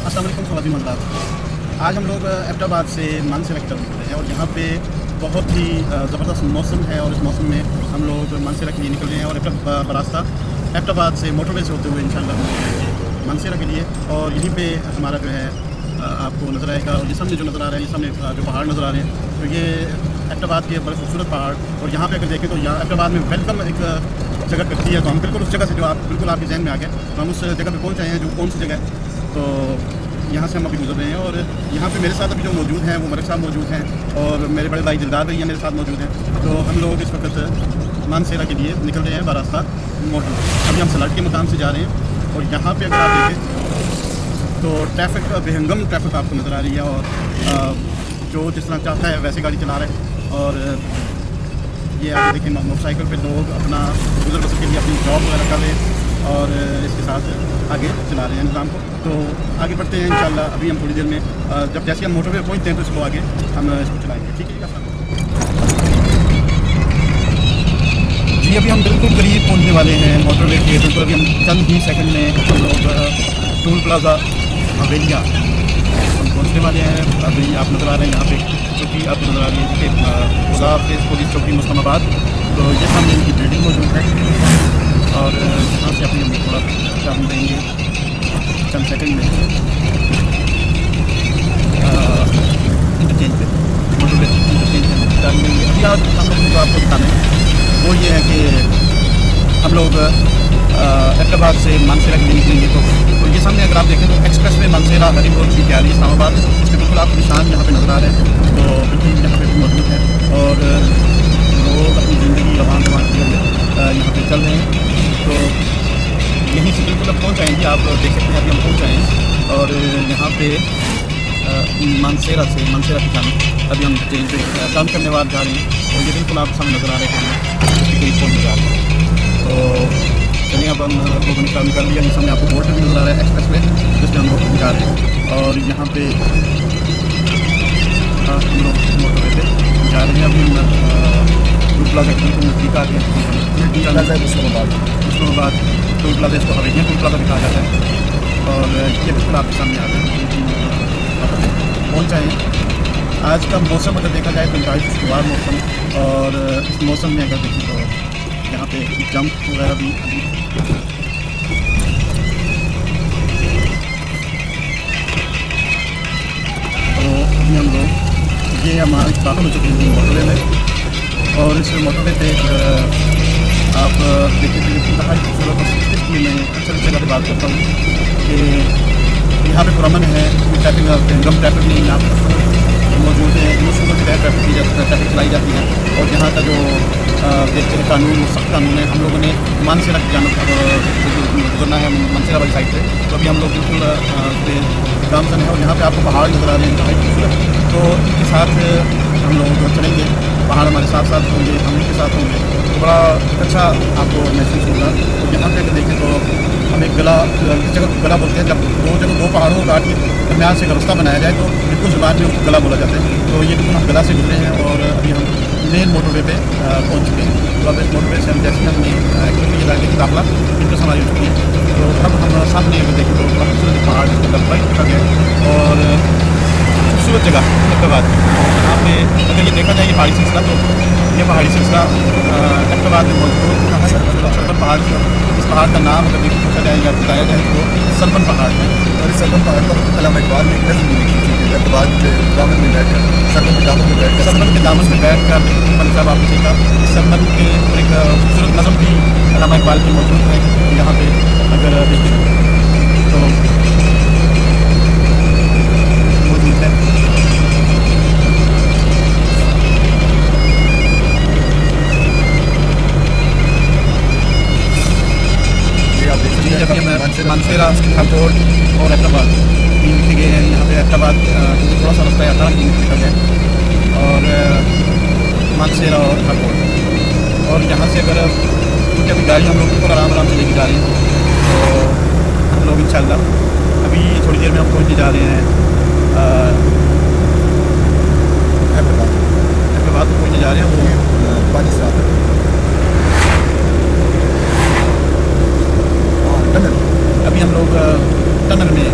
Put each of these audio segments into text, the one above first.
अस्सलाम वालेकुम ख़वातीन हज़रात। आज हम लोग एबटाबाद से मानसरा की तरफ निकल रहे हैं और यहाँ पे बहुत ही ज़बरदस्त मौसम है और इस मौसम में हम लोग मानसरा के लिए निकल रहे हैं और रास्ता एबटाबाद से मोटरवे से होते हुए इंशाल्लाह मानसरा के लिए। और यहीं पे हमारा जो है आपको नज़र आएगा और ये सामने जो नज़र आ रहा है, ये सामने जो पहाड़ नज़र आ रहे हैं, तो ये एबटाबाद के बड़े खूबसूरत पहाड़। और यहाँ पे अगर देखें तो यहाँ एबटाबाद में वेलकम एक जगह करती है, तो हम बिल्कुल उस जगह से जो आप बिल्कुल आपके जहन में आ गए, तो हम उस जगह पे पहुँच आए हैं जो कौन सी जगह है। तो यहाँ से हम अभी गुजर रहे हैं और यहाँ पे मेरे साथ अभी जो मौजूद हैं वो मलिक साहब मौजूद हैं और मेरे बड़े भाई दिलदार भैया मेरे साथ मौजूद हैं। तो हम लोग इस वक्त मानसरा के लिए निकल रहे हैं बरास्ता मोटर। अभी हम सलाट के मकाम से जा रहे हैं और यहाँ पे अगर आप देखें तो ट्रैफिक बेहंगम ट्रैफिक आपको नज़र आ रही है और जो जिस तरह चाहता है वैसे गाड़ी चला रहे हैं। और ये आगे देखें मोटरसाइकिल पे लोग अपना गुजर बसर के लिए अपनी जॉब वगैरह कर रहे हैं और इसके साथ आगे चला रहे हैं निज़ाम को। तो आगे बढ़ते हैं इंशाल्लाह। अभी हम थोड़ी देर में जब जैसे हम मोटरवे पहुँचते हैं तो इसको आगे हम इसको चलाएँगे, ठीक है जी। अभी हम बिल्कुल करीब पहुँचने वाले हैं मोटरवे के। बिल्कुल अभी हम चंद ही सेकंड में हम लोग टोल प्लाजा हवेलिया हम पहुँचने वाले हैं। अभी आप नज़र आ रहे हैं यहाँ पे चौकी आपको नज़र आ रही है कि खुदा हाफिज़ पुलिस चौकी मुस्लिमाबाद। तो ये सामने इनकी बिल्डिंग मौजूद है और यहाँ से अपनी हम थोड़ा हम देंगे चंद सेकंड में इंटरचेंज पे मोटरवे इंटरचेंज पे देंगे। अभी आज हम लोग जो आपको दिखाना है वो ये है कि हम लोग एबटाबाद से मानसरा के लिए निकलेंगे। तो ये सामने अगर आप देखें तो एक्सप्रेस वे मानसरा हरीपुर की तैयारी इस्लामाबाद, इसमें बिल्कुल आपको निशान यहाँ पे नज़र आ रहे हैं। तो बिल्कुल यहाँ पे मौजूद है और लोग अपनी ज़िंदगी रवान किए हुए यहाँ पे चल रहे हैं। तो यहीं से बिल्कुल अब पहुँच आएँगे, आप देख सकते हैं अभी हम पहुँच आए हैं और यहाँ पे मानसरा की जाने अभी हम ट्रेन पे काम करने वाले जा रहे हैं और ये बिल्कुल आप सामने नज़र आ रहे हैं करीब पहुँचने जा रहे हैं। तो चलिए अब हम लोगों ने काम कर लिया। जिस सामने आपको बोर्ड भी नज़र आ रहा है एक्सप्रेस वे जिसमें हम लोग जा रहे हैं और यहाँ पे हम लोग मोटरवे पे जा रहे हैं। अभी टोल प्लाजा के नज़दीक आ गए इस्लामाबाद टोल प्लाजा, इसको हवेलिया टोल प्लाजा भी कहा जाता है। और ये बिल्कुल आपके सामने आ गए पहुँच जाए। आज का मौसम अगर देखा जाए तो इंतहाई खुशगवार मौसम और इस मौसम में अगर देखें तो यहाँ पे जंप वगैरह भी तो अभी हम लोग ये हमारे दाखिल हो चुके हैं मोटरवे में और इस मोटरवे पे आप देखिए इंतहाई खूबसूरत और इसलिए मैं अक्सर इस जगह से बात करता हूँ कि यहाँ पे पुरअमन है, ट्रैफिक गम ट्रैफिक नहीं यहाँ पर मौजूद है। मुश्किलों से ट्रैफिक की जाती है, ट्रैफिक चलाई जाती है और यहाँ का जो देखते हैं कानून वो सख्त कानून है। हम लोगों ने मानसरा की जानब गुजरना है मानसरा वाली साइड से। तो अभी हम लोग बिल्कुल गामसन है और यहाँ पे आपको पहाड़ नज़र आ रहे हैं इंतहाई खूबसूरत। तो इनके साथ हम लोग चलेंगे, पहाड़ हमारे साथ साथ होंगे, हम इनके साथ होंगे तो बड़ा अच्छा आपको महसूस होगा। तो यहाँ पे अगर देखें तो हम एक गला, इस जगह गला बोलते हैं जब दो पहाड़ों को काट के दरमियान से रास्ता बनाया जाए तो बिल्कुल ज़ुबान में उसको गला बोला जाता है। तो ये बिल्कुल हम गला से गुजरे हैं और अभी हम मेन मोटरवे पे पहुँच चुके हैं। तो अब इस मोटरवे से हम जैसे हमने एक्चुअली ये दाखिले की दाखिला इंटरेस्ट हमारी हो चुकी है। तो अब हम सामने अगर देखें तो खूबसूरत पहाड़ जिसको लंबाई रखा गया और खूबसूरत जगह एबटाबाद। यहाँ पे अगर ये देखा जाए ये पहाड़ी सिलसिला तो ये पहाड़ी सिलसिला एबटाबाद में मौजूद सरबन पहाड़। इस पहाड़ का नाम अगर पूछा जाए या बताया जाए तो सरबन पहाड़ है और इस सरबन पहाड़ पर अल्लामा इकबाल ने एक नज़्म भी लिखी थी कि एबटाबाद के दामन में बैठकर सरबन के दामन में बैठ कर मलिक साहब आपने देखा इस सरबन के एक खूबसूरत नज़्म भी अल्लामा इकबाल की मौजूद है यहाँ पे अगर देखें तो मौजूद है। मानसरा हरकोट और एबटाबाद तीन लिखे गए हैं यहाँ पे। एबटाबाद क्योंकि थोड़ा सा रास्ता 18 किलोमीटर निकल गया और मानसरा और हरकोट और यहाँ से अगर क्योंकि अभी गाड़ी हम लोग बिल्कुल आराम से लेके जा रहे हैं तो हम लोग इंशाल्लाह अभी थोड़ी देर में हम पहुँचने जा रहे हैं एबटाबाद को पहुँचने जा रहे हैं वो 5 साल अभी हम लोग टनल में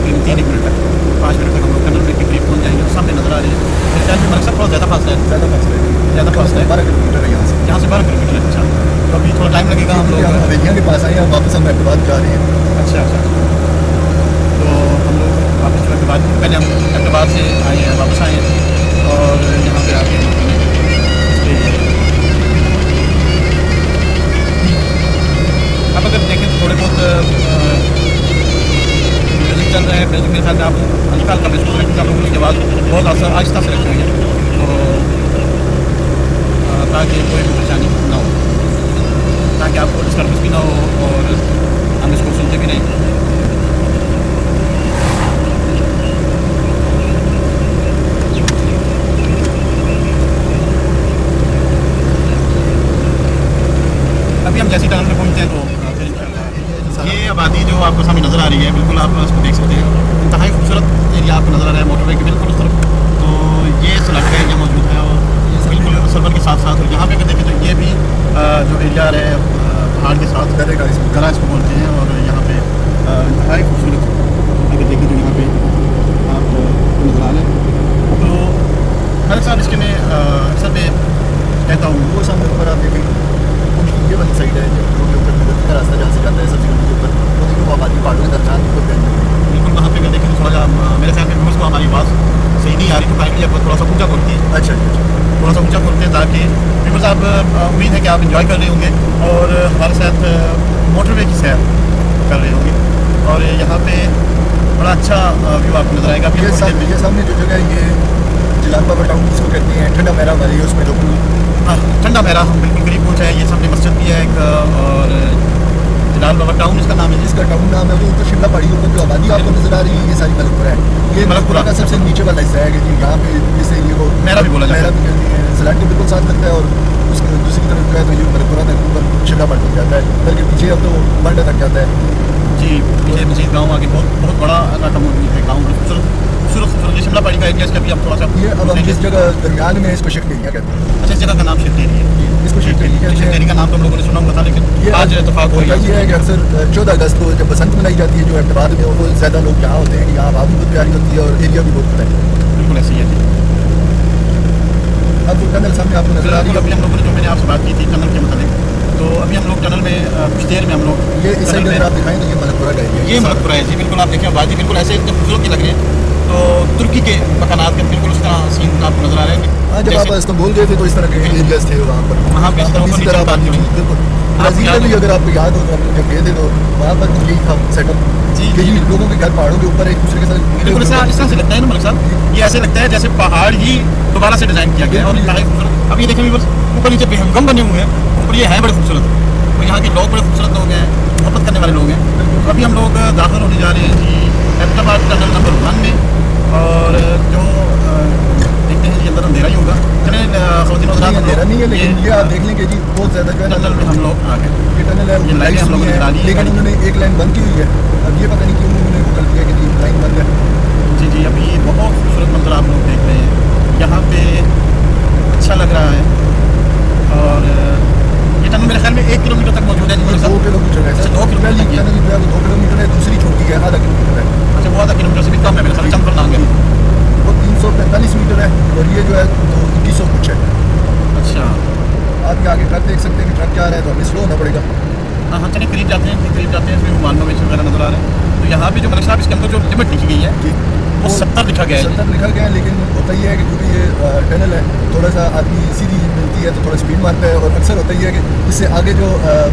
कीमती है मेरे ख्याल में आप हल्का हल्का महसूस करें, क्योंकि आप लोगों की आवाज़ बहुत आहिस्ता से रखी हुई है, तो ताकि कोई भी परेशानी ना हो, ताकि आपको डिस्टर्बेंस भी ना हो और हम इसको सुनते भी नहीं। अभी हम जैसी टनल में पहुँचते हैं तो ये आबादी जो आपको सामने नज़र आ रही है, बिल्कुल आप इसको देख सकते हैं, इंतहाई खूबसूरत एरिया आपको नज़र आ रहा है मोटरवे के बिल्कुल उस तरफ। तो ये सड़क है, ये मौजूद है और बिल्कुल सरवन के साथ साथ, और यहाँ पे अगर देखें तो ये भी जो एरिया है पहाड़ के साथ गला इसको बोलते हैं, और यहाँ पे इंतहाई खूबसूरत अगर देखें तो यहाँ पे आप नज़र आ रहे हैं। तो हर साल इसके में अक्सर मैं कहता हूँ वो सामने ऊपर आप देखें ये वाली साइड है जो ऊपर का रास्ता जहाँ से जाता है सबसे के ऊपर, वो देखो आबादी पहाड़ों के दरमियान बिल्कुल वहाँ पे अगर देखें तो थोड़ा सा मेरे ख्याल में व्यूज़ को हमारी बात सही नहीं आ रही, तो फाइनली आपको थोड़ा सा ऊँचा करती है। अच्छा, थोड़ा सा ऊँचा करते हैं ताकि व्यूअर्स आप उम्मीद है कि आप इंजॉय कर रहे होंगे और हमारे साथ मोटरवे की सैर कर रहे होंगे, और यहाँ पे बड़ा अच्छा व्यू आपको नजर आएगा। ये सामने जो जगह है ये जलाल बाबा टाउन जिसको कहते हैं, ठंडा मेरा हमारे उसमें जो ठंडा मेरा हम बिल्कुल करीब पहुँचा है। ये सामने मस्जिद भी है एक, और जलाल बाबा टाउन इसका नाम है, जिसका टाउन नाम है। वो ऊपर शिमला पहाड़ी ऊपर जो आबादी आपको नजर आ रही है ये सारी मलकपुरा है। ये मलकपुरा का सबसे नीचे वाला हिस्सा है कि यहाँ पे जिसे ये को मेरा भी बोला जाता है, मेरा भी कहते हैं, सलाट के बिल्कुल साथ लगता है, और उसके दूसरी तरफ जो है तो ये मलकपुरा तक ऊपर शिमला पहाड़ तक जाता है, बल्कि पीछे अब तो बंडा तक जाता है। जी, पीछे मजीद गाँव आगे बहुत बड़ा इलाका मौजूद है, गाँव खूबसूरत शिमला पहाड़ी का एरिया। इसका भी हम थोड़ा सा ये अब हम जिस जगह दरमियान में इसको शिफ्ट एरिया कहते हैं। अच्छा, इस जगह का नाम शिफ्ट एरिया है, इसको शिफ्ट एरिया का नाम तो हम लोगों ने सुना होगा था, लेकिन आज इत्तेफाक हो गया ये है कि अक्सर 14 अगस्त को जब बसंत मनाई जाती है जो अहमदाबाद में, वो ज़्यादा लोग यहाँ होते हैं कि यहाँ हवा भी बहुत प्यारी होती है और एरिया भी बहुत बड़ा है। बिल्कुल ऐसे ही है। अब तो टनल सामने आपको नजर आ रही है। अभी हम लोगों ने जो मैंने आपसे बात की थी टनल के मतलब, तो अभी हम लोग टनल में कुछ देर में हम लोग ये इस साइड अगर आप दिखाएं तो ये मलकपुरा का एरिया, ये मलकपुरा है जी। बिल्कुल आप देखिए आबादी बिल्कुल ऐसे एकदम खूबसूरत की लग रही है, तो तुर्की के मकानात के बिल्कुल उस तरह सीन आपको नजर आ रहे हैं। जब आप इस्तांबुल गए थे तो इस तरह के एरियाज थे वहाँ पर, वहाँ पे इसी तरह बात हुई। बिल्कुल ब्राज़ील में भी अगर आपको याद हो तो हम जब गए थे तो वहाँ पर यही था सेटअप जी, कि लोगों के घर पहाड़ों के ऊपर एक दूसरे के साथ। बिल्कुल इस तरह से लगता है ना मलिक साहब, ये ऐसे लगता है जैसे पहाड़ ही दोबारा से डिज़ाइन किया गया है। और अब ये देखें ऊपर नीचे बेहंगम बने हुए हैं, ऊपर ये है बड़े खूबसूरत, और यहाँ के लोग बड़े खूबसूरत लोग हैं, मोहब्बत करने वाले लोग हैं। अभी हम लोग दाखिल होने जा रहे हैं जी अहमदाबाद टनल नंबर 1 में, और जो देखते हैं जी अंदर अंधेरा ही होगा। चले अंधेरा नहीं है, लेकिन ये आप देख लेंगे जी बहुत ज़्यादा जो है टनल में हम लोग आ गए। ये टनल है, ये लाइन हम लोग निकाल ली, लेकिन उन्होंने एक लाइन बंद की हुई है। अब ये पता नहीं क्यों उन्होंने वो कर दिया कि लाइन बंद है। जी जी, अभी बहुत खूबसूरत मंजर आप लोग देख रहे हैं, यहाँ पे अच्छा लग रहा है। और ये टनल मेरे ख्याल में 1 किलोमीटर तक मौजूद है। 2 किलोमीटर है, 2 किलोमीटर है, 2 किलोमीटर है, दूसरी छोटी है आधा किलोमीटर है। अच्छा, वो आधा किलोमीटर से भी कम है मेरे ख्याल, चंपर नाम है वो 345 मीटर है, और ये जो है तो 2100 कुछ है। अच्छा, आप ये आगे ट्रक देख सकते हैं कि ट्रक क्या आ रहा है, तो हमें स्लो होना पड़ेगा। हाँ हाँ, चलिए करीब जाते हैं, फिर मालूम वगैरह नजर आ रहे हैं। तो यहाँ पे जो मलिक साहब इसके अंदर जो लिमिट लिखी गई है वो 70 लिखा गया है। 70 लिखा गया है, लेकिन होता ही है कि क्योंकि ये टनल है, थोड़ा सा आदमी सीधी मिलती है तो थोड़ा स्पीड मारता है, और अक्सर होता ही है कि इससे आगे जो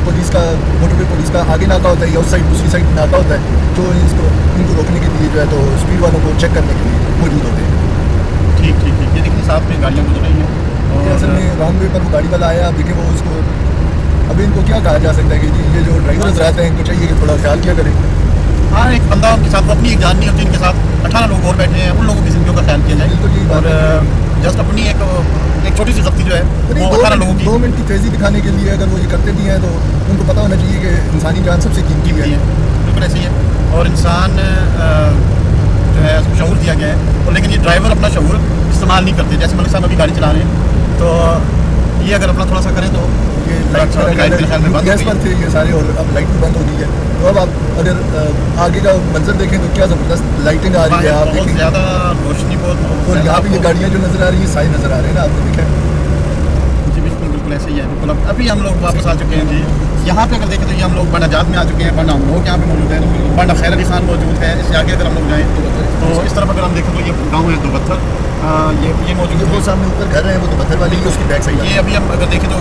पुलिस का मोटरवे पुलिस का आगे नाका होता है या उस साइड दूसरी साइड नाका होता है, जो इनको रोकने के लिए जो है तो स्पीड वालों को चेक करने के लिए मौजूद होते हैं। ठीक ठीक ठीक, ये देखिए साथ में गाड़ियाँ गुजर रही हैं, और असल में रॉन्ग वे पर वो गाड़ी वाला आया। अब देखिए वो उसको, अभी इनको क्या कहा जा सकता है कि ये जो ड्राइवर्स रहते हैं इनको चाहिए कि थोड़ा ख्याल किया करें। हाँ, एक बंदा उनके साथ, वो अपनी एक जान नहीं होती, इनके साथ 18 लोग और बैठे हैं, उन लोगों की जिंदगियों का ख्याल किया जाए। और जस्ट अपनी एक छोटी सी जब्ती जो है वो 18 लोगों की 2 मिनट की तेज़ी दिखाने के लिए अगर वो ये करते भी हैं तो उनको पता होना चाहिए कि इंसानी जान सबसे कीमती है। बिल्कुल ऐसे ही है, और इंसान जो है उसको शऊर दिया गया है, और लेकिन ये ड्राइवर अपना शऊर इस्तेमाल नहीं करते। जैसे मलिक साहब अभी गाड़ी चला रहे हैं, तो ये अगर अपना थोड़ा सा करें तो ये लाइट गैस पर थे ये सारे, और अब लाइट भी बंद हो गई है। तो अब आप अगर आगे का मंजर देखें तो क्या ज़बरदस्त लाइटिंग आ रही है, आप देखें ज़्यादा रोशनी बहुत, और यहाँ पे ये गाड़ियाँ जो नज़र आ रही है सारी नज़र आ रही है ना, आपको दिखा। जी बिल्कुल बिल्कुल, बिल्कुल ऐसे ही है। बिल्कुल अब अभी हम लोग वापस आ चुके हैं जी। यहाँ पे अगर देखें तो ये हम लोग बांडा जात में आ चुके हैं। बांडा लोग यहाँ पे मौजूद है, बांडा खैर अली खान मौजूद है। इससे आगे अगर हम लोग जाएँ तो इस तरफ अगर हम देखें तो ये गाँव है दो पत्थर, ये मौजूद है। वो सामने ऊपर घर है वो तो पत्थर वाली, उसकी बैक साइड। ये अभी हम अगर देखें तो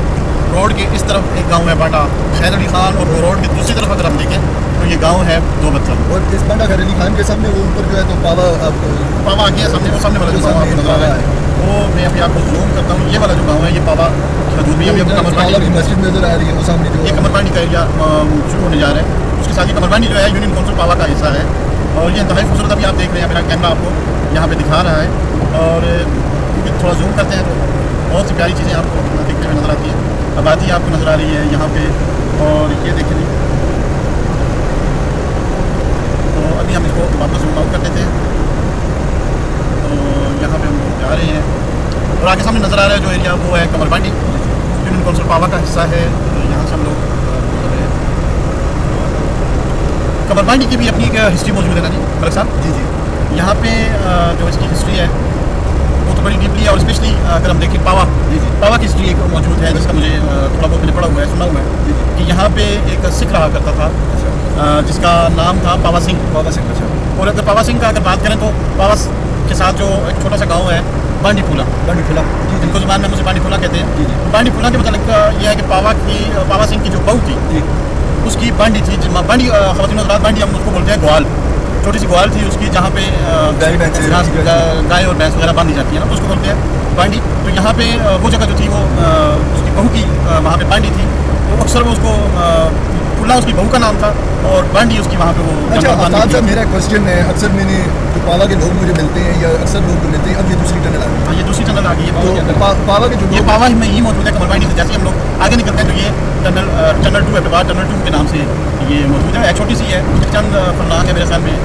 रोड के इस तरफ एक गाँव है बांडा खैर अली खान, और वो रोड की दूसरी तरफ अगर हम देखें तो ये गाँव है दो पत्थर। और इस बांडा खैर अली खान के सामने वो ऊपर जो है तो पावा आ गया सामने, वो सामने वाला जो गाँव आपको नजर आ रहा है वो मैं अभी आपको जूम करता हूँ। ये वाला जो गाँव है ये पावा हदूद भी अभी पावा की मस्जिद नजर आ रही है वो सामने जो ये कमरबानी का एरिया शुरू होने जा रहे हैं। उसके साथ ही कमरबानी जो है यूनियन काउंसिल पावा का हिस्सा है, और ये इंतहाई खूबसूरत अभी आप देख रहे हैं। मेरा कैमरा आपको यहाँ पे दिखा रहा है, और थोड़ा जूम करते हैं तो बहुत सी प्यारी चीज़ें आपको दिखने में नज़र आती है। आबादी आपको नज़र आ रही है यहाँ पे, और ये देखें जी। तो अभी हम इसको वापस जूम आउट कर देते हैं। तो यहाँ पे हम लोग जा रहे हैं, और आगे सामने नज़र आ रहा है जो एरिया वो है कमरबानी, यूनियन काउंसिल पावा का हिस्सा है। तो यहाँ से हम लोग कमरबानी की भी अपनी एक हिस्ट्री मौजूद है ना जी मलिक साहब? जी जी। यहाँ पे जो इसकी हिस्ट्री है वो तो बड़ी डीपली है, और स्पेशली अगर हम देखें पावा, जी जी, पावा की हिस्ट्री एक मौजूद है जिसका मुझे थोड़ा बहुत मैंने पढ़ा हुआ है, सुना हुआ है कि यहाँ पे एक सिख रहा करता था जिसका नाम था पावा सिंह। अच्छा। और अगर पावा सिंह का अगर बात करें तो पावा के साथ जो एक छोटा सा गाँव है बांडी फूला, जिनको जुबान में मुझे बांडी फूला कहते हैं। बांडी फूला के मतलब यह है कि पावा सिंह की जो बहू थी उसकी बांडी थी, बांडी ख़वातीन हज़रात, बांडी हम उसको बोलते हैं ग्वाल, छोटी सी ग्वाल थी उसकी जहाँ पे गाय और भैंस वगैरह बांधी जाती है ना, तो उसको बोलते हैं बांडी। तो यहाँ पे वो जगह जो थी वो उसकी बहू की वहाँ पे बांडी थी, तो अक्सर वो उसको फुल्ला उसकी बहू का नाम था, और बांडी उसकी वहाँ पे वो। अच्छा आफताब साहब, मेरा क्वेश्चन है, अक्सर मैंने जो पावा के लोग मुझे मिलते हैं या अक्सर लोग जो मिलते हैं, अब ये दूसरी टनल आ गई। हाँ, ये दूसरी टनल आ गई है। तो पावा के जो ये पावा में ही मौजूद है कमरबानी से। जैसे हम लोग आगे निकलते हैं तो ये टनल 2 है, टनल 2 के नाम से ये मौजूद है। छोटी सी है, चंद फरलांग है मेरे ख्याल में,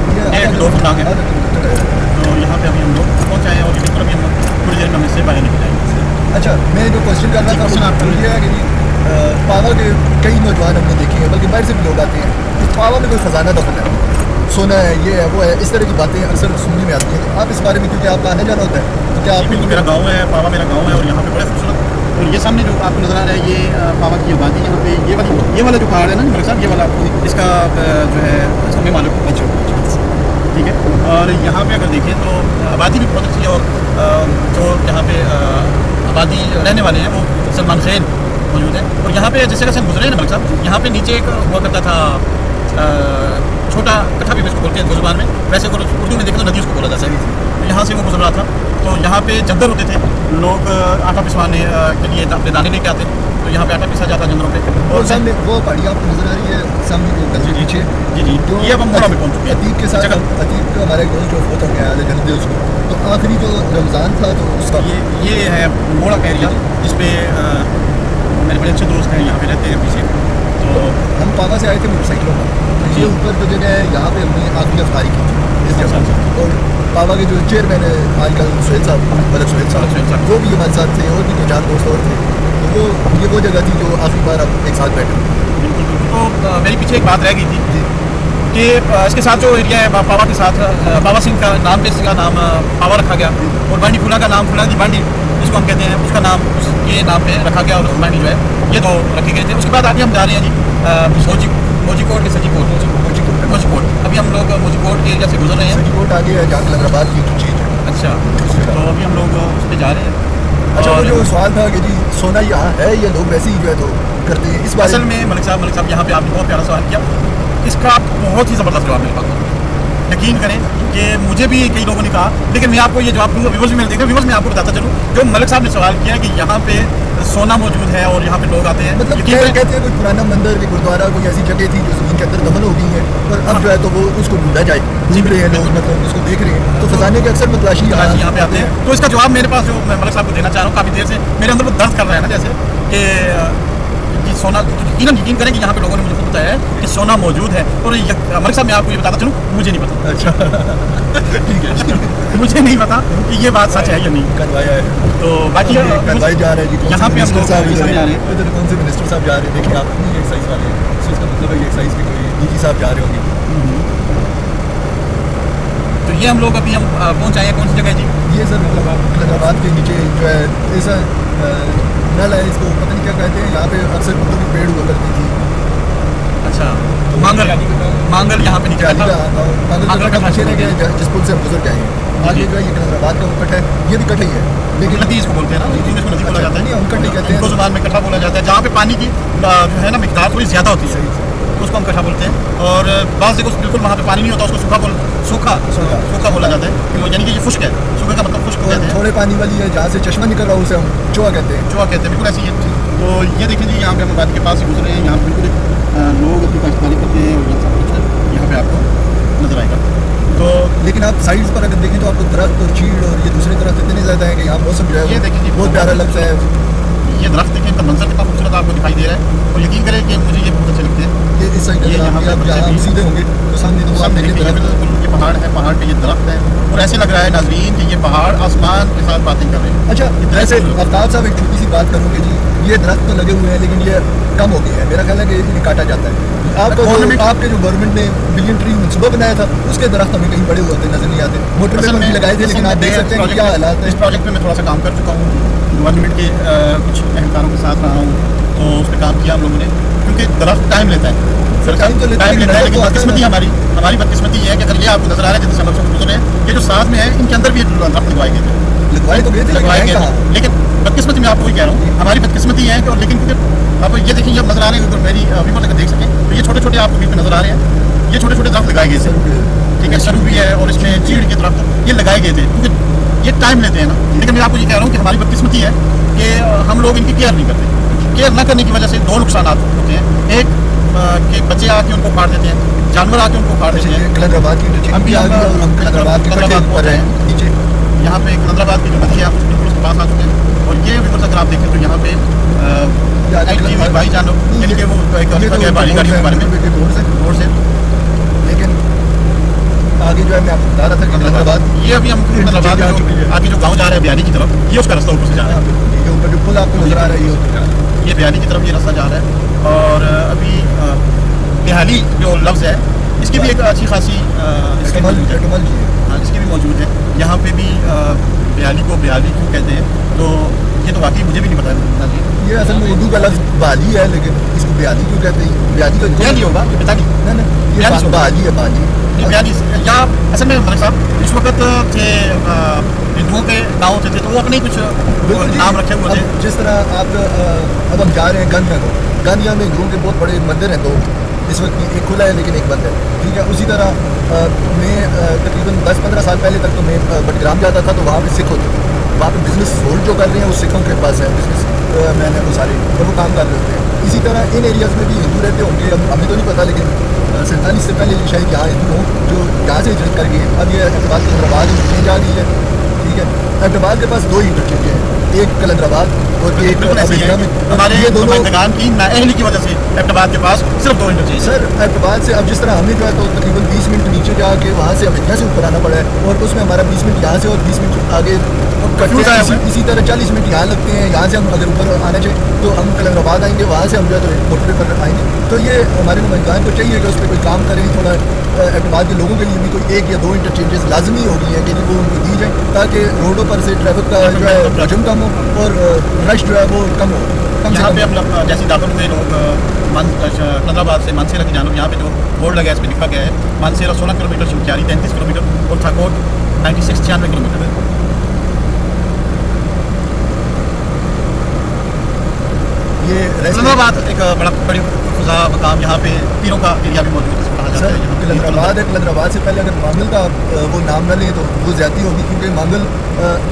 1-2 फरलांग है। तो यहाँ पे अभी हम लोग पहुँच आए हैं, और बिल्कुल अभी हम थोड़ी देर में हम इससे बाहर निकल जाएंगे। अच्छा, मैं जो क्वेश्चन करना था वो ये है कि पावा के कई नौजवान हमने देखे हैं, बल्कि बाहर से भी लोग आते हैं, पावा में कोई ख़जाना दफन है, सोना है, ये है वो है, इस तरह की बातें अक्सर सुनने में आती हैं। तो आप इस बारे में, क्योंकि आपका आने जाना होता है, तो क्या आप? बिल्कुल, मेरा गाँव है पावा, मेरा गाँव है, और यहाँ पे बड़े खूबसूरत, और ये सामने जो आपको नज़र आ रहा है ये पावा की आबादी। यहाँ पे ये वाला जो पहाड़ है ना मलिक साहब, ये वाला इसका जो है इसका मैं मालूम। अच्छा, ठीक है। और यहाँ पे अगर देखें तो आबादी भी बहुत अच्छी है, और जो यहाँ पे आबादी रहने वाले हैं वो सलमान खैर मौजूद है। और यहाँ पे जैसे जैसे हम गुजरे हैं ना मलिक साहब, यहाँ पे नीचे एक हुआ करता था छोटा कट्ठा भी इसको बोलते हैं जुबान में, वैसे को उर्दू में देखें तो नदी उसको बोला जाता है। तो यहाँ से वो गुजर रहा था, तो यहाँ पे जंदर होते थे, लोग आटा पिसवाने के लिए अपने दाने लेके आते, तो यहाँ पे आटा पिसा जाता जंदरों पे। और सामने वो पहाड़ी आपको नजर आ रही है, सामने वो पीछे। जी, ये अब हम मोड़ा में पहुँच चुके हैं। अतीब के साथ अतीब का हमारा दोस्त जो फोटो गया जन्मदिन उसको, तो आखिरी जो रमज़ान था तो उसका ये है मोड़ा का एरिया, जिसपे मेरे बड़े अच्छे दोस्त हैं, यहाँ पे रहते हैं पीछे। तो हम पावा से आए थे मोटरसाइकिलों पर, ये ऊपर जो जगह है यहाँ पे हमने आखिरी अफ्तारी की थी इस जगह। और पावा के जो चेयरमैन है आजकल सुहेल साहब, सुहेल साहब, वो भी हमारे साथ थे, और भी 2-4 दोस्त और थे। तो ये वो जगह थी जो आखिरी बार आप एक साथ बैठे। बिल्कुल। तो मेरी पीछे एक बात रह गई थी कि इसके साथ जो एरिया है पावा के साथ, पावा सिंह का नाम पे इसका नाम पावा रखा गया, और बांडी फूला का नाम फूला दी बांडी जिसको हम कहते हैं, उसका नाम उसके नाम पे रखा गया, और बांडी जो है ये दो रखे गए थे। उसके बाद आगे हम जा रहे हैं जी मोजीकोट के सजीकोट। अभी हम लोग मोजीकोट के एरिया से गुजर रहे हैं। सजीकोट आगे है जहाँ लंगराबाद की चीज़ है। अच्छा, तो अभी हम लोग उस पर जा रहे हैं। अच्छा, वो जो सवाल था कि जी सोना यहाँ है या लोग वैसे ही जो है तो करते हैं, इस बारे असल में मलिक साहब यहाँ पे आपने बहुत प्यारा सवाल किया, इसका बहुत ही ज़बरदस्त जवाब मेरे पास। यकीन करें कि मुझे भी कई लोगों ने कहा, लेकिन मैं आपको ये जवाब दूँगा। व्यूअर्स में देखा, व्यूअर्स में आपको बताता चलूँ, जो मलिक साहब ने सवाल किया कि यहाँ पे सोना मौजूद है और यहाँ पे लोग आते हैं, मतलब कहते हैं कोई पुराना मंदिर की गुरुद्वारा कोई ऐसी जगह थी जो जमीन के अंदर दफन हो गई है, पर अब जो है तो वो उसको ढूंढा जाए, जीव रहे हैं लोग, मतलब उसको देख रहे हैं, तो खजाने के अक्सर तलाशी यहाँ पे आते हैं। तो इसका जवाब मेरे पास जो मैं मलिक साहब को देना चाह रहा हूँ, काफ़ी देर से मेरे अंदर वो दर्द कर रहा है ना, जैसे कि सोना, यकीन करें कि यहाँ पे लोगों ने मुझे खुद बताया है कि सोना मौजूद है। और मलिक साहब मैं आपको ये बताता चलूँ, मुझे नहीं पता। अच्छा, ठीक है, मुझे नहीं पता कि ये बात सच है या नहीं। करवाया है तो बाकी करवाई जा रहे हैं जी। यहाँ पे हम लोग साहब जा रहे हैं, इधर कौन से मिनिस्टर साहब जा रहे हैं, देखिए आप नहीं एक्साइज वाले हैं, इसका मतलब है एक्साइज के कोई डीजी साहब जा रहे होंगे। तो ये हम लोग अभी हम पहुँच आए हैं, कौन सी जगह जी? ये सर कलंदराबाद के नीचे जो है ऐसा नल है, इसको पता नहीं क्या कहते हैं, यहाँ पे अक्सर कुत्तों की पेड़ हुआ करती थी। अच्छा, मांगल यहाँ पे नीचे मांगल का पीछे रह गया जिस पुल से हम गुजर गए हैं। आगे जो है ये कलंदराबाद का कट है, ये भी कट ही है, लेकिन नदी इसको बोलते हैं ना, इसको नदी बोला जाता है। नहीं, हम कट नहीं कहते हैं, इनको जुबान में कट्ठा बोला जाता है। जहाँ पे पानी की जो है ना मिकदार थोड़ी ज़्यादा होती है तो उसको हम कट्ठा बोलते हैं। और बाज़ जगह बिल्कुल वहाँ पे पानी नहीं होता, उसको सूखा बोला जाता है, कि वो यानी कि ये खुश्क है। सूखे का मतलब खुश्क कहते हैं। थोड़े पानी वाली है, जहाँ से चश्मा निकल रहा है उसे हम चोआ कहते हैं, बिल्कुल ऐसी है। तो ये देखिए जी, यहाँ पे हम वादी के पास से गुजरे हैं, यहाँ बिल्कुल लोग अपनी काश्तकारी करते हैं और ये सब कुछ यहाँ पे आपको नजर आएगा। तो लेकिन आप साइड्स पर अगर देखें तो आपको दरख्त और चीड़ और ये दूसरे दरख्त इतने ज़्यादा है कि यहाँ मौसम जो है ये देखिए जी, बहुत प्यारा लगता है। ये दरख्त देखें, इनका मंजर कितना खूबसूरत आपको दिखाई दे रहा है, और यकीन करें कि मुझे ये बहुत अच्छे लगते हैं। ये इस साइड यहाँ हम सीधे होंगे तो सामने तो आप देखें ये पहाड़ है, पहाड़ पे ये दरख्त है, और ऐसे लग रहा है नाजरीन कि ये पहाड़ आसमान के साथ बातें कर रहे हैं। अच्छा, वैसे आफ्ताब साहब एक छोटी सी बात करूँगी जी, ये दरख्त तो लगे हुए हैं लेकिन ये कम हो गए हैं, मेरा ख्याल है कि इन्हें काटा जाता है। आपके जो गवर्नमेंट ने बिलियन ट्री मनसूबा बनाया था उसके दरख्त हमें कहीं बड़े होते नजर नहीं आते, मोटर में लगाए थे, लेकिन आप देख सकते हैं क्या हालात है। इस प्रोजेक्ट में मैं थोड़ा सा काम कर चुका हूँ, गवर्नमेंट के कुछ अहलकारों के साथ रहा हूँ, तो उस पर काम किया हम लोगों ने, क्योंकि दरख्त टाइम लेता है, टाइम तो लेता है, लेकिन बदकिस्मती हमारी बदकिस्मती ये है कि अगर ये आपको नजर आ रहा है जिससे हम लोग गुजरे हैं, ये जो साथ में है इनके अंदर भी दरख्त लगवाए गए थे, लेकिन बदकिस्मती मैं आपको वही कह रहा हूँ, हमारी बदकिस्मती है कि, लेकिन आप ये देखिए अब नजर आ रहे हैं, मेरी व्यूअर अगर देख सकें तो ये छोटे छोटे आपको बीच में नजर आ रहे हैं, ये छोटे छोटे दरख्त लगाए गए थे, ठीक है, सरू भी है और इसमें चीड़ के दरख्त ये लगाए गए थे, क्योंकि ये टाइम लेते हैं ना। लेकिन मैं आपको ये कह रहा हूँ कि हमारी बदकिस्मती है कि हम लोग इनकी केयर नहीं करते। केयर न करने की वजह से दो नुकसान होते हैं, एक कि बच्चे आके उनको काट देते हैं, जानवर आके उनको काट देते हैं। कलंदराबाद की कलंदराबाद नीचे यहाँ पे कलंदराबाद की जो नदी है आप बिल्कुल उसके पास आ चुके हैं, और ये बिल्कुल अगर आप देखें तो यहाँ पे भाई जानो यानी कि वो भारी गाड़ियों के बारे में रोड से, लेकिन आगे जो है मैं आपको बता रहा था कि कलंदराबाद, ये अभी हम कलंदराबाद आगे जो गाँव जा रहा है बयानी की तरफ, ये उसका रास्ता ऊपर से जा रहा है, ये ऊपर जो पुल आपको नजर आ रहा है ये बयानी की तरफ ये रास्ता जा रहा है। और अभी बेहाली जो लफ्ज़ है इसकी भी एक अच्छी खासी इसकी भी मौजूद है, यहाँ पे भी बेहाली को बेहाली क्यों कहते हैं, तो ये तो वाकई मुझे भी नहीं पता। ये असल में उर्दू का लफ्ज़ बाली है, लेकिन इसको बेहाली क्यों कहते हैं? बेहाली तो बेहाली होगा, पता नहीं, ये बाली है, बाली बेहाली या असल में मलिक साहब इस वक्त थे हिंदुओं के गाँव थे तो वो अपने कुछ नाम रखे हुए थे। जिस तरह आप अब हम जा रहे हैं गंदिया में हिंदुओं के बहुत बड़े मंदिर हैं, तो इस वक्त एक खुला है लेकिन एक बंद है, ठीक है। उसी तरह मैं तकरीबन 10-15 साल पहले तक तो मैं बटग्राम जाता था, तो वहाँ पे सिख होते थे, वहाँ पे बिजनेस होल्ड जो कर रहे हैं वो सिखों के पास है, बिजनेस मैंने वो सारे तो वो काम कर रहे होते हैं। इसी तरह इन एरियाज़ में भी हिंदू रहते होंगे, हमें तो नहीं पता, लेकिन 47 से पहले शायद यहाँ हिंदू हों जो यहाँ से हिजरत कर गए। अब ये कलंदराबाद इंटरचेंज आ गई है, ठीक है। कलंदराबाद के पास 2 इंटरचेंज है, एक कलंदराबाद और एक हमारे ये दोनों की नाअहली की वजह से एबटाबाद के पास सिर्फ 2 इंटरचेंज। सर एबटाबाद से अब जिस तरह हमें जो है तो तकरीबन 20 मिनट नीचे जाके वहाँ से हमें से ऊपर आना पड़ा है, और उसमें हमारा 20 मिनट यहाँ से और 20 मिनट आगे इसी तरह 40 मिनट यहाँ लगते हैं। यहाँ से हम अगर ऊपर आना चाहिए तो हम कलंदराबाद आएंगे, वहाँ से हम जो है तो मोटरवे पर आएंगे। तो ये हमारे नुमाइंदान को चाहिए कि उस पर कोई काम करें, थोड़ा एबटाबाद के लोगों के लिए भी कोई 1 या 2 इंटरचेंजेस लाजमी हो गई है कि वो उनको दी जाए, ताकि रोडों पर से ट्रैफिक का जो है हजम कम हो और रश जो है वो कम हो। यहाँ पे हम जैसे दाखिल हुए लोग कलंदराबाद से मानसेरा की जानब, यहाँ पे जो बोर्ड लगा है इस पर लिखा गया है मानसेरा 16 किलोमीटर, शिवक्यारी 33 किलोमीटर और ठाकोट 96 किलोमीटर है। ये कलंदराबाद एक बड़ी खुदा मकाम, यहाँ पे पीरों का एरिया भी मौजूद है, कहा जाता है। कलंदराबाद है, कलंदराबाद से पहले अगर मांगल का वो नाम न लें तो वो ज़्यादती होगी, क्योंकि मांगल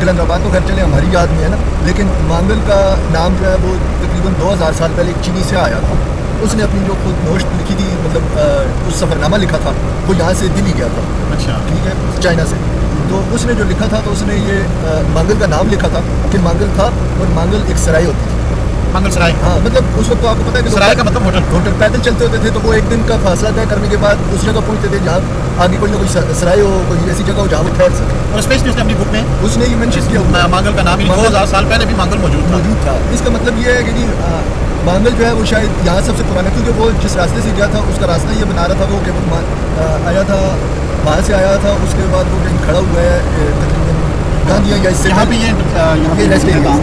कलंदराबाद तो खैर चले हमारी याद में है ना, लेकिन मांगल का नाम जो है वो तकरीबन 2000 साल पहले एक चीनी से आया था। उसने अपनी जो खुद नोट लिखी थी, मतलब उस सफ़रनामा लिखा था, वो यहाँ से दिल्ली गया था, अच्छा ठीक है, चाइना से। तो उसने जो लिखा था तो उसने ये मांगल का नाम लिखा था कि मांगल था, और मांगल एक सराय होती थी, मांगल सराय। हाँ, मतलब उस वक्त तो आपको पता है कि सराय का मतलब होटल पैदल चलते होते थे, तो वो एक दिन का फासला तय करने के बाद उस जगह पहुंचते थे जहाँ आगे कोई ना कोई सराय हो, कोई ऐसी जगह हो जहाँ वो ठहर सके। और स्पेशली उसने अपनी बुक में उसने ये मेंशन किया मांगल का नाम 2000 साल पहले भी मांगल मौजूद था। इसका मतलब ये है कि जी मांगल जो है वो शायद यहाँ सबसे पुराना, क्योंकि वो जिस रास्ते से गया था उसका रास्ता ये बना रहा था वो कि आया था वहाँ से आया था, उसके बाद वो कहीं खड़ा हुआ है तकरीबन गांधी या इससे यहाँ पे ये रेस्ट एरिया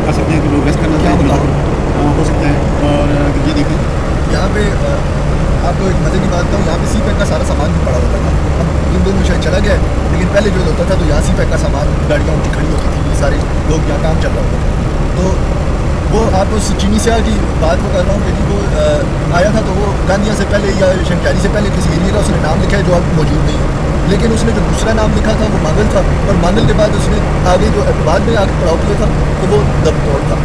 कर सकते हैं कि लोग रेस्ट करना क्या बताओ हो सकता है। और ये देखें यहाँ पे आपको एक मज़े की बात बताऊँ, यहाँ पे सी पैक का सारा सामान भी पड़ा होता था। अब इन दोनों शायद चला गया है, लेकिन पहले जो होता था तो यहाँ सी पैक का सामान गाड़ियाँ उनकी खड़ी होती थी, ये सारे लोग यहाँ काम चल रहा होता था। तो वो आप उस चीनी स्याह की बात को कर रहा हूँ कि वो आया था, तो वो गांधिया से पहले या शंकरी से पहले किसी एरिया का उसने नाम लिखा है जो अब मौजूद नहीं है, लेकिन उसने जो दूसरा नाम लिखा था वो मांगल था, और मांगल के बाद उसने आगे जो बाद में आगे पड़ाव किया था तो वो दमतोड़ था।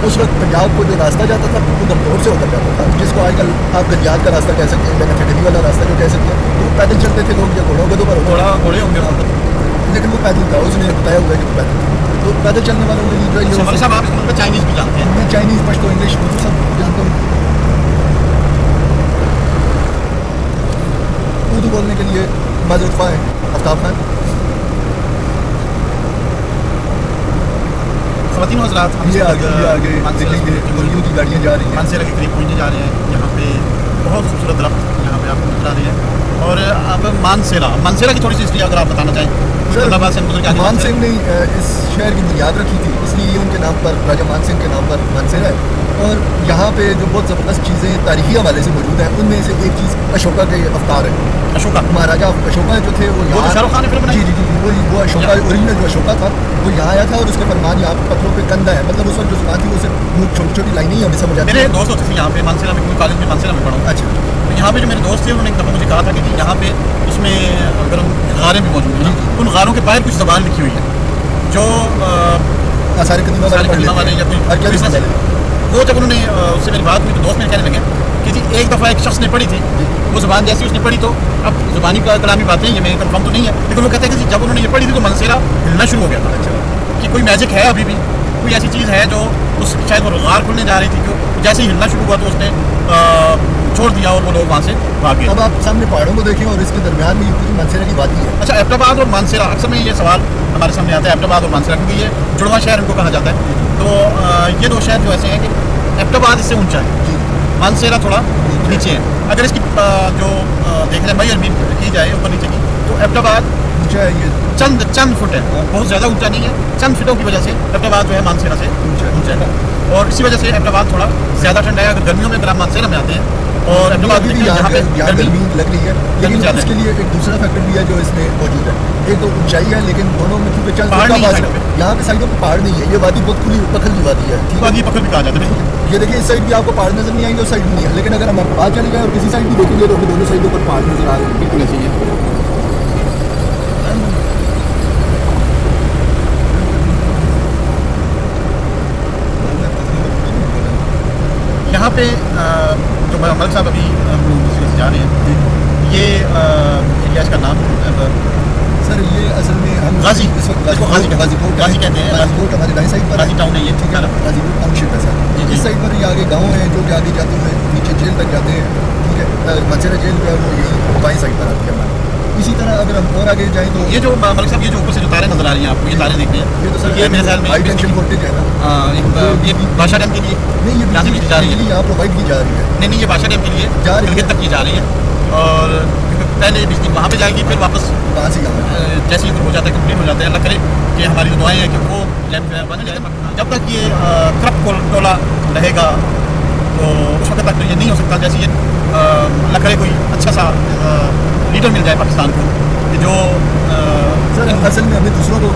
उस वक्त पंजाब को जो रास्ता जाता था वो दमतोड़ से होकर जाता था, जिसको आजकल आप गलियात का रास्ता कह सकते हैं या नथेड़ी वाला रास्ता जो कह सकते हैं। तो पैदल चलते थे लोग या घोड़ों गधों पर घोड़े होंगे, लेकिन वो पैदल था, उसने बताया हुआ है कि वो पैदल था। तो पैदल चलने वालों के लिए जो है साहब आप इस मुल्क में चाइनीज़ भी जानते हैं? मैं चाइनीज़, पश्तो, इंग्लिश उर्दू सब जानता हूँ। उर्दू बोलने के लिए माजूद है आफ्ताब खान। ख़वातीन हज़रात, हम ये आगे दिल्ली की मुर्गियों की गाड़ियाँ जा रही हैं, मानसेरा के करीब पहुँचने जा रहे हैं। यहाँ पे बहुत खूबसूरत दरख्त यहाँ पे आपको नजर आ रही है। और अब मानसेरा की थोड़ी सी हिस्ट्री अगर आप बताना चाहें। मान सिंह ने इस शहर की बुनियाद रखी थी, इसलिए ये उनके नाम पर, राजा मान सिंह के नाम पर मानसेरा है। और यहाँ पे जो बहुत ज़बरदस्त चीज़ें तारीखी हवाले से मौजूद हैं, उनमें से एक चीज़ अशोका के अवतार है। अशोका महाराजा अशोका जो थे वो यहाँ, शाहरुख खान ने फिल्म बनाई। जी वो अशोका ओरिजिनल जो अशोका था वो यहाँ आया था, और उसके फरमान यहाँ पत्थरों पे कंधा है, मतलब उस वक्त जो जुबान थी वो सिर्फ छोटी छोटी लाइनें ही हमें समझ आती है। मेरे दोस्त होते थे यहाँ पे मानसेरा में, क्योंकि कॉलेज में मानसेरा में पढ़ा। अच्छा, तो यहाँ पे जो मेरे दोस्त थे उन्होंने एक दफ़ा मुझे कहा था कि यहाँ पे उसमें अगर गारें भी मौजूद हैं, उन गारों के बाहर कुछ ज़बान लिखी हुई है जो सारे कदीमा वाले या कोई वो जब उन्होंने उससे मेरी बात हुई तो दोस्त मेरे कहने लगे कि जी एक दफ़ा एक शख्स ने पढ़ी थी वो ज़बान, जैसी उसने पढ़ी तो अब ज़बानी कलामी बातें ये मैं कंफर्म तो नहीं है, लेकिन वो कहते हैं कि जब उन्होंने ये पढ़ी थी तो मनसेरा हिलना शुरू हो गया था। अच्छा, कि कोई मैजिक है, अभी भी कोई ऐसी चीज़ है जो उस शायद वो गार खुलने जा रही थी, क्यों जैसे ही हिलना शुरू हुआ तो उसने छोड़ दिया और वो लोग वहाँ से भाग गए। अब आप सामने पहाड़ों को देखें और इसके दरमियान में ये पूरी मानसेरा की वादी है। अच्छा, एबटाबाद और मानसेरा, अक्सर में ये सवाल हमारे सामने आता है एबटाबाद और मानसेरा, क्योंकि ये जुड़वा शहर इनको कहा जाता है। तो ये दो शहर जो ऐसे हैं कि एबटाबाद इससे ऊंचा है, मानसेरा थोड़ा नीचे है। अगर इसकी जो देख रहे हैं मेजरमेंट की जाए ऊपर नीचे की, तो एबटाबाद ऊंचा है, ये चंद फुट है, बहुत ज़्यादा ऊंचा नहीं है। चंद फुटों की वजह से एबटाबाद जो है मानसेरा से ऊंचा है, और इसी वजह से एबटाबाद थोड़ा ज़्यादा ठंडा है। अगर गर्मियों में अगर आप मानसेरा में आते हैं और एबटाबाद में यहाँ पे गर्मी लग रही है, लेकिन इसके लिए एक दूसरा फैक्टर भी है जो इसमें मौजूद है। एक तो ऊंचाई है, लेकिन दोनों में क्योंकि यहाँ पे साइडों पर पहाड़ नहीं है, ये वादी बहुत खुली पखल की वादी है। वादी पखल भी कहा जाता है। ये देखिए इस साइड भी आपको पहाड़ नजर नहीं आएंगे, उस साइड भी नहीं है, लेकिन अगर हम बाहर चले गए और किसी साइड भी देखेंगे तो हमें दोनों साइडों पर पहाड़ नजर आ रहे हैं। बिल्कुल ऐसी है। यहाँ पे जो मलिक साहब अभी दूसरे से जा रहे हैं, ये एरिया इसका नाम सर ये असल में हम गाजी, इस वक्त गाजी कहते हैं। गाजीपुर हमारे दाएं साइड पर गाजी टाउन है ये, ठीक है। गाजीपुर टाउनशिप है सर। इस साइड पर ये आगे गाँव हैं जो कि आगे जाते हुए नीचे जेल तक जाते हैं, ठीक है। मानसेरा जेल जो है वो यही बाएं साइड पर आती है हमारी। इसी तरह अगर हम और आगे जाएँ तो ये जो मलिक साहब ये जो ऊपर से जो तारे नजर आ रही हैं आपको, ये तारे देखते हैं, ये तो सर ये मेरे ख्याल में हाई टेंशन वोल्टेज है ना, ये बादशाह डैम के लिए नहीं, ये बिजली जा रही है, यहाँ प्रोवाइड की जा रही है। नहीं, ये बादशाह डैम के लिए जा रही है तक की जा रही है। और पहले बिजली वहाँ पे जाएगी, फिर वापस कहाँ से जैसे ही हो जाता है, कंप्लीट हो जाता है। अल्लाह करे कि हमारी जो दुआएं हैं कि वो लैंप बन जाए। जब तक ये क्रप टोला रहेगा तो उस वक्त तक तो ये नहीं हो सकता। जैसे ये अल्लाह करे कोई अच्छा सा लीडर मिल जाए पाकिस्तान को कि जो सर असल में हमें दूसरों को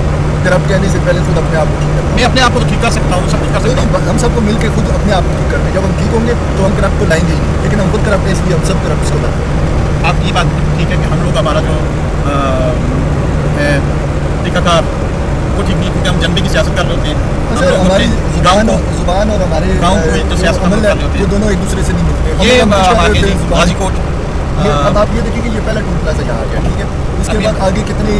करप्ट कहने से पहले खुद अपने आप को ठीक करना। मैं अपने आप को तो ठीक कर सकता हूँ, सब कुछ कर सकता हूँ। हम सबको मिल के खुद अपने आप को ठीक करते हैं। जब हम ठीक होंगे तो हम करप्ट को लाएंगे ही, लेकिन हम खुद करप्ट है इसलिए हम सब करप्ट को लाते हैं। आप ये बात ठीक है कि हम लोग हमारा जो है तरीकाकार वो ठीक नहीं, क्योंकि हम जनबे की सियासत कर रहे होते हैं। हमारी जुबान और हमारे गाँव को जो सियासत कर रहे होते हैं वो दोनों एक दूसरे से नहीं मिलते। ये गाजीकोट अब आप ये देखिए कि ये पहला टूल प्लाजा यहाँ आ गया, ठीक है। इसके बाद आगे कितने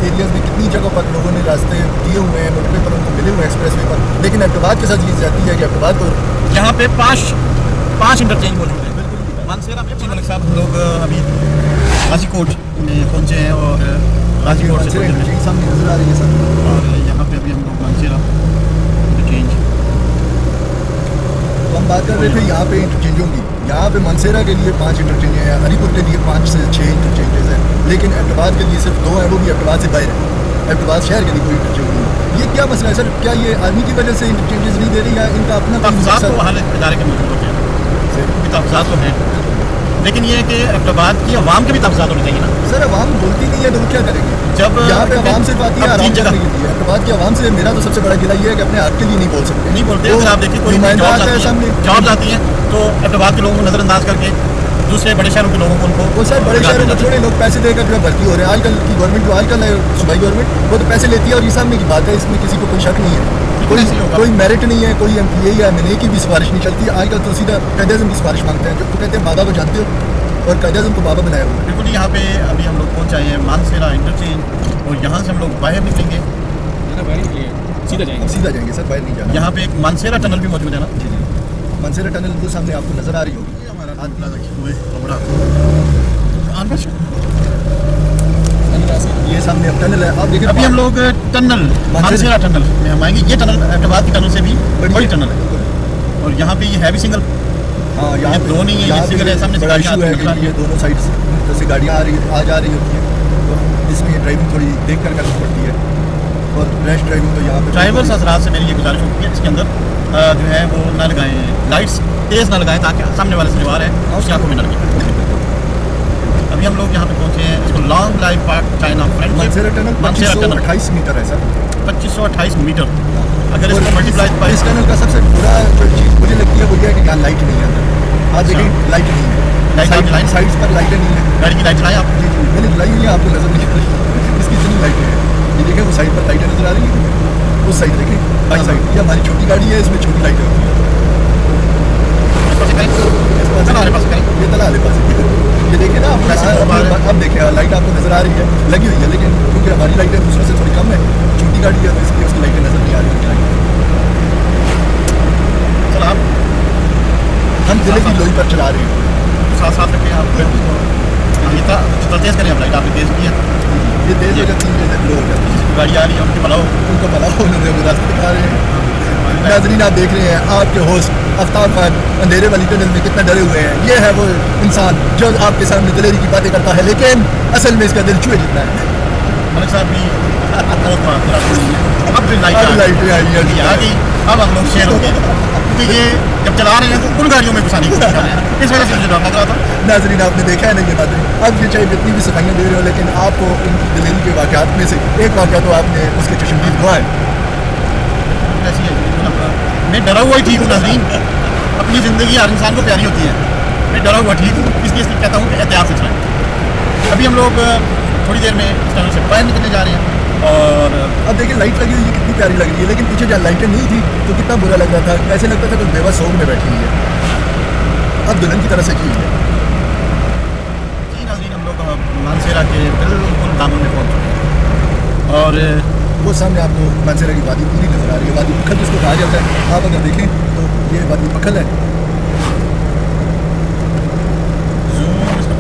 एरियाज में कितनी जगह पर लोगों ने रास्ते दिए हुए हैं, मोटरवे पर उनको मिले हुए हैं, एक्सप्रेस वे पर। लेकिन एबटाबाद के साथ ये जाती है कि एबटाबाद को यहाँ पे पाँच इंटरचेंज मौजूद है। बिल्कुल मानसेरा में मलिक साहब लोग अभी गाजीकोट में पहुँचे हैं और गाजीकोट से सामने नजर आ रही है सर। और यहाँ पे अभी हम लोग मानसेरा इंटरचेंज तो हम बात कर रहे थे यहाँ पे इंटरचेंजों की। यहाँ पे मानसेरा के लिए 5 इंटरचेंज है, हरीपुर के लिए 5 से 6 इंटरचेंजेस हैं। लेकिन एबटाबाद के लिए सिर्फ 2 हैं, वो भी एबटाबाद से बाहर है। एबटाबाद शहर के लिए कोई इंटरचेंज नहीं है। ये क्या मसला है सर? क्या ये आर्मी की वजह से इंटरचेंजेस नहीं दे रही या इनका अपना तहफ़्फ़ुज़ात तो हाल इदारे के मौजूद होते हैं, तहफ़्फ़ुज़ात तो हैं, लेकिन ये है कि एबटाबाद की आवाम के भी तहफ़्फ़ुज़ात होने चाहिए ना। सर आवाम बोलती नहीं है तो वो क्या करेंगे? जब यहाँ पे आवाम सिर्फ आती है आराम करने के लिए। एबटाबाद की आवाम से मेरा तो सबसे बड़ा गिला ये है कि अपने हक के लिए नहीं बोल सकते। नहीं बोलते। अगर आप देखिए कोई जॉब आती है तो एबटाबाद के लोगों को नज़रअंदाज करके दूसरे बड़े शहरों के लोगों को उनको वो सर बड़े शहरों में थोड़े लोग पैसे देकर जो है भर्ती हो रहे हैं। आजकल की गवर्नमेंट जो आजकल है सूबाई गवर्नमेंट, वो तो पैसे लेती है और ये सामने की बात है, इसमें किसी को कोई शक नहीं है। कोई मेरिट नहीं है, कोई MPA या MNA की भी सिफारिश नहीं चलती। आजकल तो सीधा कायदे-ए-आज़म की सिफारिश मांगते हैं, जो तो कहते हैं बाबा को जानते हो, और कायदे-ए-आज़म को बाबा बनाया हुआ है। बिल्कुल। यहाँ पे अभी हम लोग पहुँच आए हैं मानसेरा इंटरचेंज, और यहाँ से हम लोग बाहर निकलेंगे, सीधा जाएंगे सर, बाहर नहीं जाना। यहाँ पे एक मानसेरा टनल भी मौजूद है ना। जी जी, मानसेरा टनल वो सामने आपको नजर आ रही होगी। ये सामने अब टनल है, आप देखिए। अभी हम लोग टनल मानसेरा टनल में हम आएंगे। ये टनल एबटाबाद की टनल से भी बड़ी टनल है, और यहाँ पे ये है भी सिंगल। हाँ, यहाँ दो नहीं है, ये सिंगल है। सामने से गाड़ियाँ ये दोनों साइड से गाड़ियाँ आ जा रही होती है, तो इसमें ड्राइविंग थोड़ी देख कर करनी पड़ती है, और रैश ड्राइविंग तो यहाँ पे ड्राइवर्स हज़रात से मेरी ये गुजारिश होती है इसके अंदर जो है वो ना लगाएं, लाइट्स तेज़ ना लगाएं, ताकि सामने वाले से जो आ रहे हैं उसकी आंखों में न लगे। अभी हम लोग यहाँ पे पहुँचे हैं, इसको long life park China friendship Mansehra tunnel 2528 meter है सर, 2528 मीटर। अगर इसको मल्टीप्लाई इस टनल का सबसे बुरा जो चीज़ मुझे लगती है वो ये है कि यहाँ लाइट नहीं है अंदर। आप देखिए लाइट नहीं है, लाइट साइड्स पर लाइटें नहीं है। गाड़ी की लाइट चलाएं आप। जी जी, मैंने जलाई हुई है, आपको नजर नहीं आ रही इसकी इतनी लाइटें हैं। ये देखें, वो साइड पर लाइटें नजर आ रही है, उस साइड देखें, बाई साइड। ये हमारी छोटी गाड़ी है, इसमें छोटी लाइटें होती हैं। ये तला वाले पास ये देखिए ना, अब देखिए लाइट आपको नजर आ रही है, लगी हुई है, लेकिन क्योंकि हमारी लाइटें दूसरों से थोड़ी कम है, छोटी गाड़ी है, तो इसलिए उसकी लाइटें नजर नहीं आ रही। सर आप हम जिले की लोई पर चला रहे हैं, साथ साथ रखें आप। जितना तेज़ करें आप लाइट, आपने तेज़ की है, ये तेज़ हो जाती है, लो हो जाती है। गाड़ी आ रही है, उनको भला हो रास्ते दिखा रहे हैं। नाज़रीन आप देख रहे हैं आपके होस्ट आफ्ताब खान अंधेरे वाली टनल में कितना डरे हुए हैं। ये है वो इंसान जो आपके सामने दिलेरी की बातें करता है, लेकिन असल में इसका दिल चूहे जितना है। मलिक साहब भी अब लाइटें आई हैं, आ गई। अब हम लोग शेयर हो गए, क्योंकि ये जब चला रहे हैं तो उन गाड़ियों में घुसाने की कोशिश कर रहे हैं, इस वजह से मुझे डर लग रहा था। नाज़रीन आपने देखा है ना ये बातें, अब ये चाहे जितनी भी सफाइयाँ दे रहे हो, लेकिन आपको उनकी दिलेरी के वाक़यात में से एक वाक़या तो आपने उसके चश्मदीद हुआ है। ऐसी है, मैं डरा हुआ ही ठीक हूँ नाज़रीन। अपनी ज़िंदगी हर इंसान को प्यारी होती है, मैं डरा हुआ ठीक हूँ, इसलिए कहता हूँ कि एहतियात से चलाएं। अभी हम लोग थोड़ी देर में इस टनल से बाहर निकलने जा रहे हैं, और अब देखिए लाइट लगी हुई है, कितनी प्यारी लग रही है, लेकिन पीछे जब लाइटें नहीं थी तो कितना बुरा लग रहा था, ऐसे लगता था कोई बेवा सोग में बैठी हुई है। अब दुल्हन की तरह सजी हुई है। जी नाज़रीन, हम लोग मानसेरा के बिल्कुल दामन में पहुँच चुके हैं, और वो सामने आपको मानसेरा की वादी पूरी नजर आ रही है। वादी पखल जिसको कहा जाता है, आप अगर देखें तो ये वादी पखल है।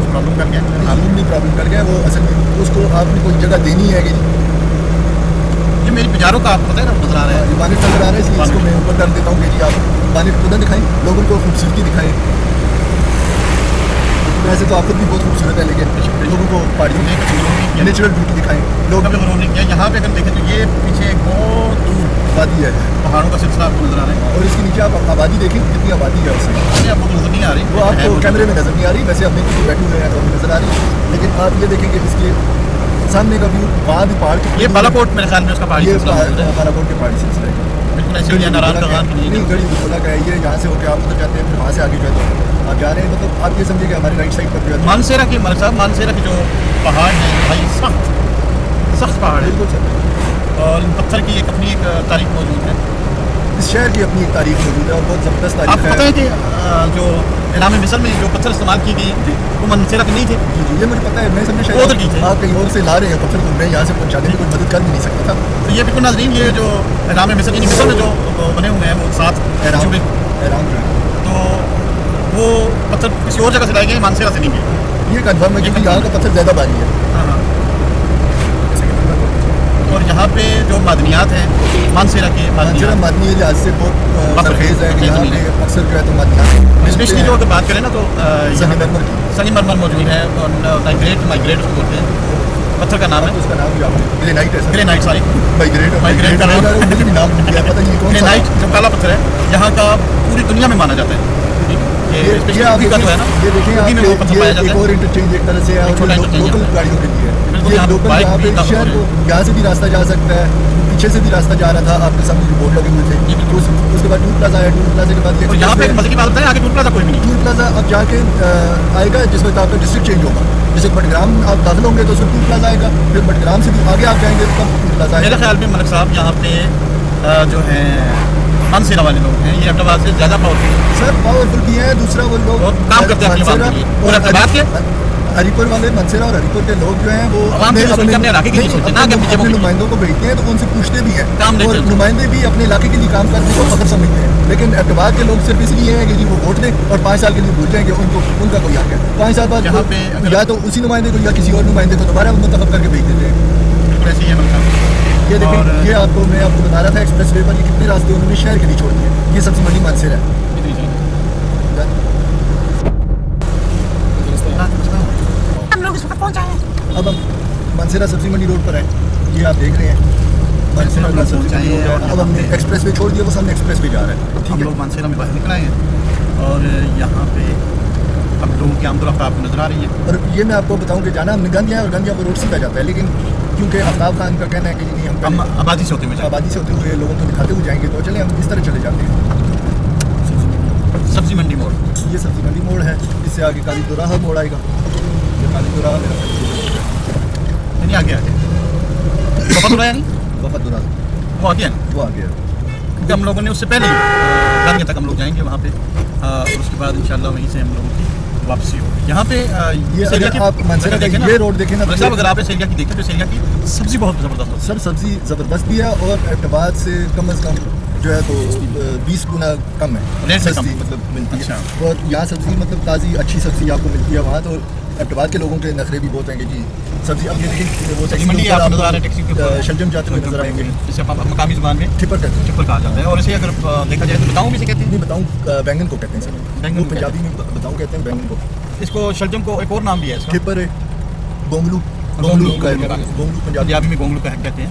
प्रॉब्लम कर गया, नहीं प्रॉब्लम कर गया, वो असल में उसको आपने कोई जगह देनी है कि ये मेरी पिजारों का आपको पता है ना नजर आ रहा है, बानेट नजर आ रहा है, इसलिए इसको मैं ऊपर कर देता हूँ कि जी आप बानेट खुदा दिखाएं, लोगों को खूबसूरती दिखाएं। वैसे तो आप खुद भी बहुत खूबसूरत है, लेकिन लोगों को पहाड़ियों में नेचुरल ब्यूटी दिखाएं। लोग कभी गौर नहीं किया। यहाँ पे अगर देखें तो ये पीछे बहुत दूर वादी है, पहाड़ों का सिलसिला आपको नजर आ रहा है, और इसके नीचे आप आबादी देखें कितनी आबादी है उसमें। आपको नजर नहीं आ रही, वो आपको कैमरे में नजर नहीं आ रही, वैसे अपने किसी बैठे हुए हैं तो नजर आ रही है, लेकिन आप ये देखेंगे इसके सामने का व्यू वहाँ भी पहाड़ के, ये बालाकोट मेरे ख्याल में उसका पहाड़ी सिलसिला है, बालाकोट के पहाड़ी सिलसिला है। बिल्कुल ऐसे ही नारायण का नहीं गड़ी खुदा का है ये, यहाँ से होकर आप उधर जाते हैं, फिर वहाँ से आगे जो है तो आप जा रहे हैं, मतलब आप ये समझिए कि हमारे राइट साइड पर जो है मानसेरा के मलिक साहब, मानसेरा के जो पहाड़ हैं भाई सख्त पहाड़ है, बिल्कुल सर, और इन पत्थर की एक अपनी एक तारीख मौजूद है। इस शहर की अपनी एक तारीख मौजूद है और बहुत ज़बरदस्त तारीख आपको पता है कि जो इनाम मिस्र में जो पत्थर इस्तेमाल की गई वो मानसेरा के नहीं थे? जी जी, ये मुझे पता है, मैं समझे वो तो ठीक है, आप कहीं और से ला रहे हैं पत्थर को, मैं यहाँ से पहुँचाने में कोई मदद कर भी नहीं सकता था। तो ये बिल्कुल नाज़रीन, ये जो इनाम मिस्र यानी मिस्र में जो बने हुए हैं वो 7 हैरान जो है, तो वो पत्थर किसी और जगह से लाए गए, मानसेरा से नहीं गए, ये कन्फर्म है क्योंकि यहाँ का पत्थर ज़्यादा भारी है। हाँ। और यहाँ पे जो मादनियात हैं मानसेरा के मानसेरा मादनी लिहाज से बहुत सरखेज है। यहाँ पे अक्सर जो है तो मादनियात स्पेशली जो अगर बात करें ना तो संगमरमर मौजूद है और माइग्रेट उसको बोलते हैं, पत्थर का नाम है, उसका नाम भी ग्रेनाइट सॉरी माइग्रेट का नाम पता नहीं कौन सा। ग्रेनाइट जो काला पत्थर है यहाँ का पूरी दुनिया में माना जाता है। ये देखिए आप ये देखें एक और इंटरचेंज एक तरह से है और लोकल गाड़ियों के लिए है। ये लोकल यहाँ पे शहर को यहाँ से भी रास्ता जा सकता है, पीछे से भी रास्ता जा रहा था, आपके सामने जो बोर्ड लगे हुए थे। उसके बाद टूल प्लाजा है, टूल प्लाजा के बाद यहाँ पे मजे की बात है आगे टूल प्लाजा कोई भी नहीं। टूल प्लाजा अब जाके आएगा जिस वक्त आपका डिस्ट्रिक्ट चेंज होगा। जैसे बटग्राम आप दाखिल होंगे तो उसमें टूल प्लाजा आएगा, फिर बटग्राम से भी आगे आप जाएंगे तो टूल प्लाजा आएगा। मेरे ख्याल में मलिक साहब यहाँ पे जो है मानसेरा वाले लोग हैं ये एबटाबाद से ज़्यादा पावरफुल सर पावरफुल भी है। दूसरा वो लोग काम करते हैं अपनी बात के लिए और एबटाबाद के हरिपुर वाले मनसेरा और हरिपुर के लोग जो हैं वो अपने नुमाइंदों को भेजते हैं तो उनसे पूछते भी हैं और नुमाइंदे भी अपने इलाके के लिए काम करने को फख्र समझते हैं। लेकिन एबटाबाद के लोग सिर्फ इसलिए हैं कि जी वो वोट दें और 5 साल के लिए भूल जाएंगे, उनका कोई हक है। 5 साल बाद या तो उसी नुमाइंदे को या किसी और नुमाइंदे को दोबारा मुंतखब करके भेज देते हैं। ये देखिए ये मैं आपको बता रहा था एक्सप्रेस वे पर ये कितने रास्ते उन्होंने शहर के लिए छोड़ दिए। ये सब्जी मंडी मानसेरा है। अब हम मानसेरा सब्जी मंडी रोड पर है, ये आप देख रहे हैं मानसेरा का सब्जी मंडी रोड है। अब हमने एक्सप्रेस वे छोड़ दिया, बस हमने एक्सप्रेस वे जा रहे हैं। हम लोग मानसेरा में बाहर निकल आए हैं और यहाँ पे अब लोगों की आमदोरफ्त आपको नजर आ रही है। और ये मैं आपको बताऊँ कि जाना हमने गंदिया और गंदिया पर रोड सीधा जाता है, लेकिन क्योंकि आफ्ताब खान का कहना है कि नहीं हम आबादी से होते हुए लोगों को दिखाते हुए जाएंगे तो चले हम इस तरह चले जाते हैं। सब्जी मंडी मोड़, ये सब्जी मंडी मोड़ है। इससे आगे काली दोराहा मोड़ आएगा। ये काली दोराहा नहीं आगे वफा दोराहा वो आगे वो आगे है क्योंकि हम लोगों ने उससे पहले गांधी तक हम लोग जाएंगे वहाँ पे और उसके बाद इंशाल्लाह वहीं से हम लोगों की वापसी हो। यहाँ पे ये आप मानसेरा देखें ना, ये रोड देखें ना साहब, अगर आप इस एरिया की देखें तो इस एरिया की सब्जी बहुत ज़बरदस्त है सर। सब्जी ज़बरदस्त भी है और एबटाबाद से कम अज़ कम जो है तो 20 गुना कम है सस्ती मतलब मिलती है। और यहाँ सब्जी मतलब ताज़ी अच्छी सब्जी आपको मिलती है वहाँ। तो एबटाबाद के लोगों के नखरे भी बहुत हैं कि जी सब्जी। अब ये देखिए वो शलजम जाते हुए नजर आएंगे, जिसे मकामी जुबान में ठिपर कहा जाता है। और इसे अगर देखा जाए तो बताऊँ भी से कहते हैं, नहीं बताऊँ बैंगन को कहते हैं सर, बैंगन पंजाबी में बताऊँ कहते हैं बैंगन को। इसको शलजम को एक और नाम भी है इसका, ठिपर है, गोंगलू पंजाबी में गोंगलू कहते हैं।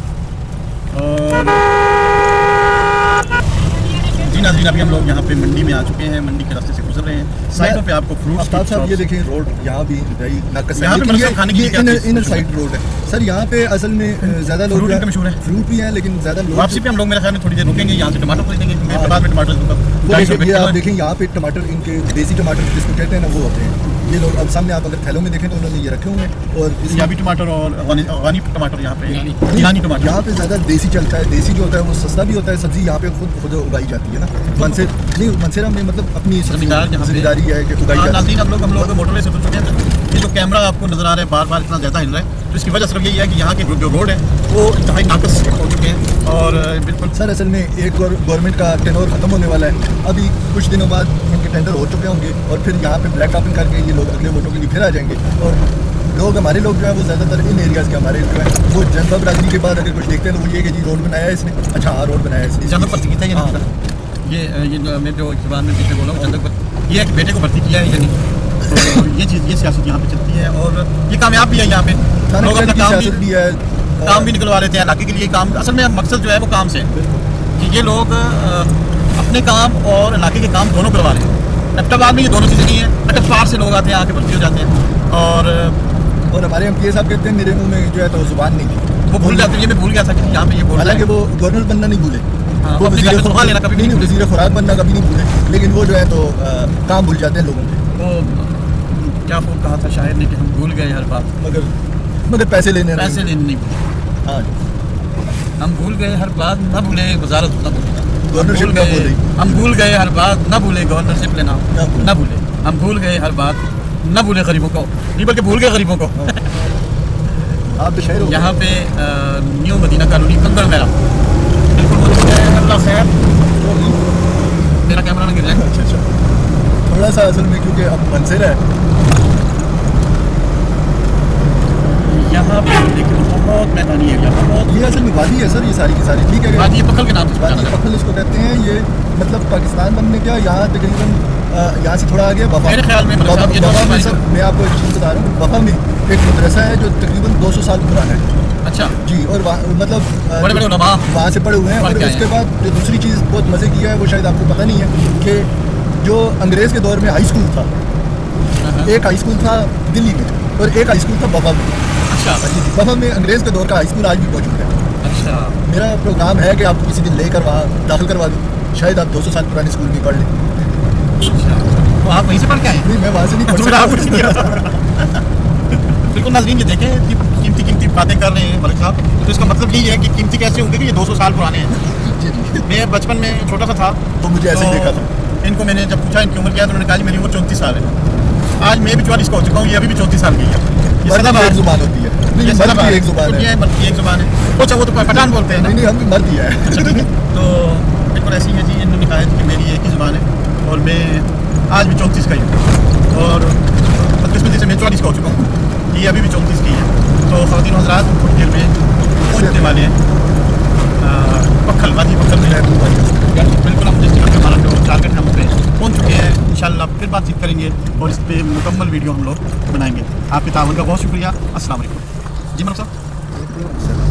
जी नाज़रीन, अभी हम लोग यहाँ पे मंडी में आ चुके हैं, मंडी के रास्ते से गुजर रहे हैं। साइडों पे आपको फ्रूट्स साहब ये देखिए रोड यहाँ भी यहाँ पे खाने की इनर साइड रोड है सर। यहाँ पे असल में ज़्यादा लोग मशहूर है, फ्रूट भी है लेकिन ज़्यादा लोग वापसी पे हम लोग मेरे ख्याल में थोड़ी देर रुकेंगे, यहाँ से टमाटर खरीदेंगे। बाद में टमाटर ये आप देखें यहाँ पे टमाटर इनके देसी टमाटर जिसको कहते हैं ना वो होते हैं। ये लोग अब सामने आप अगर थैलों में देखें तो उन्होंने ये रखे हुए हैं। और पंजाबी टमाटर और अफगानी टमाटर यहाँ पे ईरानी टमाटर यहाँ पे ज़्यादा देसी चलता है। देसी जो होता है वो सस्ता भी होता है। सब्जी यहाँ पे खुद उगाई जाती है ना मनसेरा में, मतलब अपनी जिम्मेदारी है कि उगाई जाती है। हम लोग मोटरवे से उतर चुके हैं। ये जो कैमरा आपको नजर आ रहा है बार बार इतना ज़्यादा हिल रहा है तो इसकी वजह सिर्फ यही है कि यहाँ के जो रोड है वो इंतहाई नाकस हो चुके हैं। और बिल्कुल सर असल में एक गवर्नमेंट का टेनोर ख़त्म होने वाला है। अभी कुछ दिनों बाद इनके टेंडर हो चुके होंगे और फिर यहाँ पे ब्लैक टॉपिंग करके ये लोग अगले वोटों के लिए फिर आ जाएंगे। और लोग हमारे लोग जो है वो ज़्यादातर इन एरियाज़ के हमारे जो है वो जनता बरादरी के बाद अगर कुछ देखते हैं तो वो ये कि जी रोड बनाया है इसने, अच्छा हाँ रोड बनाया है इसने, जनता भर्ती की ये मैं जो ज़बान में पीछे बोला हूँ जनता पर ये बेटे को भर्ती किया है या नहीं, तो ये सियासत यहाँ पे चलती है और ये कामयाब भी है। यहाँ पे लोग अपना काम भी निकलवा लेते हैं इलाके के लिए। काम असल में मकसद जो है वो काम से कि ये लोग अपने काम और इलाके के काम दोनों करवा रहे हैं। एबटाबाद में ये दोनों चीज़ें नहीं है। एबटाबाद से लोग आते हैं आके भर्ती हो जाते हैं और हमारे एमपी साहब कहते हैं मेरे मुँह में जो है तो जुबान नहीं थी, वो भूल जाते हैं। ये मैं भूल गया था कि यहाँ पे ये बोल, हालांकि वो गवर्नर बनना नहीं भूले, वो वज़ीर खुराक बनना कभी नहीं भूले, लेकिन वो जो है तो काम भूल जाते हैं लोगों के। वो क्या खूब कहा था शायर ने कि हम भूल गए हर बात मगर पैसे लेने नहीं भूले। हाँ हम भूल गए हर बात न भूले वजारत न भूले, गवर्नरशिप न भूले, हम भूल गए हर बात न भूले गवर्नरशिप लेना न भूले, हम भूल गए हर बात न भूले गरीबों को, नहीं बल्कि भूल गए गरीबों को। आप तो यहाँ पे न्यू मदीना कॉलोनी कंगड़ मेरा बिल्कुल खैर मेरा कैमरा ना गिर जाए। अच्छा थोड़ा सा असल में क्योंकि अब मनसेरा है यहाँ पे लेकिन बहुत मैदानी एरिया, बहुत ये असल में वादी है सर, ये सारी की सारी, ठीक है। वादी पखल के नाम से वादी पखल इसको कहते हैं। ये मतलब पाकिस्तान बनने क्या, यहाँ तकरीबन यहाँ से थोड़ा आगे वफा, मेरे ख्याल में वफा में सर, मैं आपको एक चीज़ बता रहा हूँ, वफा में एक मदरसा है जो तकरीबन 200 साल पुराना है। अच्छा जी, और मतलब बड़े बड़े उलमा वहाँ से पढ़े हुए हैं। और उसके बाद जो दूसरी चीज़ बहुत मज़े की है, वो शायद आपको पता नहीं है कि जो अंग्रेज़ के दौर में हाई स्कूल था, एक हाई स्कूल था दिल्ली में और एक हाई स्कूल था वफा में। अच्छा वफा में अंग्रेज़ के दौर का हाई स्कूल आज भी मौजूद है। अच्छा, मेरा प्रोग्राम है कि आपको किसी दिन लेकर वहाँ दाखिल करवा दूँ, शायद आप 200 साल पुराने स्कूल में पढ़ लें। तो आप वहीं से पढ़ के आए? नहीं, मैं वहाँ से नहीं पढ़ दूसरा कुछ नहीं था। बिल्कुल नाज़रीन, ये देखें कीमती बातें कर रहे हैं मलिक साहब, तो इसका मतलब यही है कि कीमती कैसे होंगे कि ये 200 साल पुराने हैं। मैं बचपन में छोटा सा था तो मुझे ऐसे ही देखा था। इनको मैंने जब पूछा इनकी उम्र क्या है, तो उन्होंने कहा मेरी उम्र 34 साल है। आज मैं भी 44 का हो चुका हूँ, ये अभी भी 34 साल की है। ये सदा एक जुबान होती है, ये सदा एक जुबान है, एक जुबान है। अच्छा, वो तो पठान बोलते हैं ना। नहीं, हम भी मर दिया है। तो बिल्कुल ऐसी है जी, इन्होंने कहा है कि मेरी एक ही ज़ुबान है और मैं आज भी 34 का ही हूँ, और बदकिस्मती से मैं 44 का हो चुका हूँ, ये अभी भी 34 की है। तो ख़वातीन और हज़रात कुछ देर में पहुँचने वाले हैं पखल, वादी पखल में। बिल्कुल हम जिस जगह पे हमारा जो टारगेट है हम पे पहुँच चुके हैं। इंशाल्लाह फिर बातचीत करेंगे और इस पर मुकम्मल वीडियो हम लोग बनाएंगे। आपके ताउन का बहुत शुक्रिया। अस्सलाम वालेकुम जी मलिक साहब।